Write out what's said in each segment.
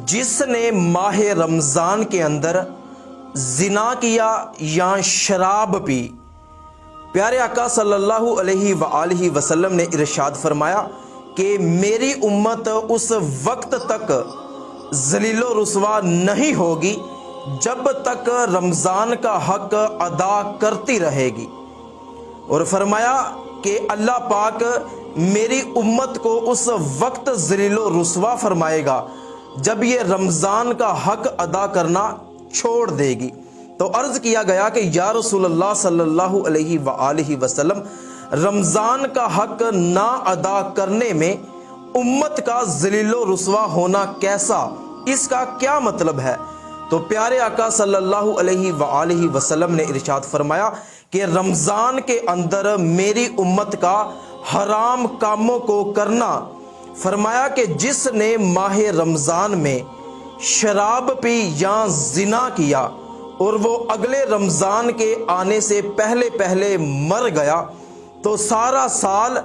جس نے ماہ رمضان کے اندر زنا کیا یا شراب پی، پیارے آقا صلی اللہ علیہ وآلہ وسلم نے ارشاد فرمایا کہ میری امت اس وقت تک ذلیل و رسوا نہیں ہوگی جب تک رمضان کا حق ادا کرتی رہے گی، اور فرمایا کہ اللہ پاک میری امت کو اس وقت ذلیل و رسوا فرمائے گا جب یہ رمضان کا حق ادا کرنا چھوڑ دے گی۔ تو عرض کیا گیا کہ یا رسول اللہ صلی اللہ علیہ وآلہ وسلم، رمضان کا حق نہ ادا کرنے میں امت کا ذلیل و رسوا ہونا کیسا، اس کا کیا مطلب ہے؟ تو پیارے آقا صلی اللہ علیہ وآلہ وسلم نے ارشاد فرمایا کہ رمضان کے اندر میری امت کا حرام کاموں کو کرنا، فرمایا کہ جس نے ماہ رمضان میں شراب پی یا زنا کیا اور وہ اگلے رمضان کے آنے سے پہلے مر گیا تو سارا سال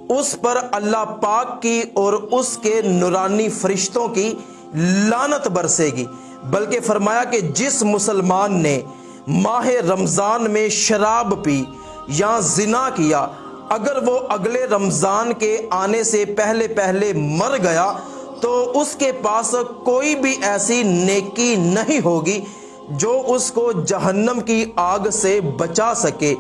اس پر اللہ پاک کی اور اس کے نورانی فرشتوں کی لعنت برسے گی۔ بلکہ فرمایا کہ جس مسلمان نے ماہ رمضان میں شراب پی یا زنا کیا، اگر وہ اگلے رمضان کے آنے سے پہلے مر گیا تو اس کے پاس کوئی بھی ایسی نیکی نہیں ہوگی جو اس کو جہنم کی آگ سے بچا سکے،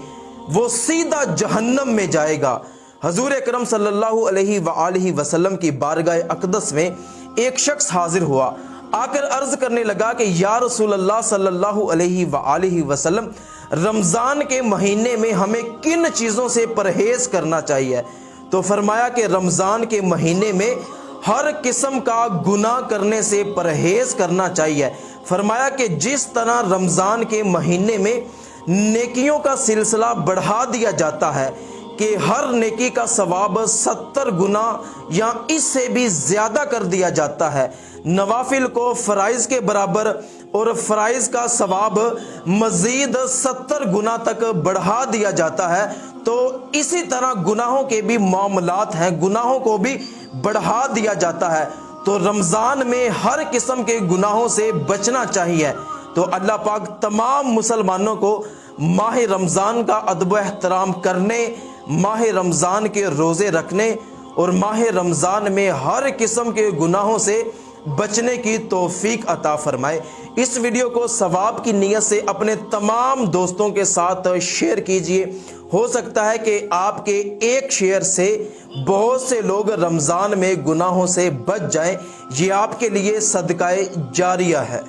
وہ سیدھا جہنم میں جائے گا۔ حضور اکرم صلی اللہ علیہ وآلہ وسلم کی بارگاہ اقدس میں ایک شخص حاضر ہوا، آ کر عرض کرنے لگا کہ یا رسول اللہ صلی اللہ علیہ وآلہ وسلم، رمضان کے مہینے میں ہمیں کن چیزوں سے پرہیز کرنا چاہیے؟ تو فرمایا کہ رمضان کے مہینے میں ہر قسم کا گناہ کرنے سے پرہیز کرنا چاہیے۔ فرمایا کہ جس طرح رمضان کے مہینے میں نیکیوں کا سلسلہ بڑھا دیا جاتا ہے کہ ہر نیکی کا ثواب 70 گنا یا اس سے بھی زیادہ کر دیا جاتا ہے، نوافل کو فرائض کے برابر اور فرائض کا ثواب مزید 70 گنا تک بڑھا دیا جاتا ہے، تو اسی طرح گناہوں کے بھی معاملات ہیں، گناہوں کو بھی بڑھا دیا جاتا ہے۔ تو رمضان میں ہر قسم کے گناہوں سے بچنا چاہیے۔ تو اللہ پاک تمام مسلمانوں کو ماہ رمضان کا ادب و احترام کرنے، ماہ رمضان کے روزے رکھنے اور ماہ رمضان میں ہر قسم کے گناہوں سے بچنے کی توفیق عطا فرمائے۔ اس ویڈیو کو ثواب کی نیت سے اپنے تمام دوستوں کے ساتھ شیئر کیجئے، ہو سکتا ہے کہ آپ کے ایک شیئر سے بہت سے لوگ رمضان میں گناہوں سے بچ جائیں۔ یہ آپ کے لیے صدقہ جاریہ ہے۔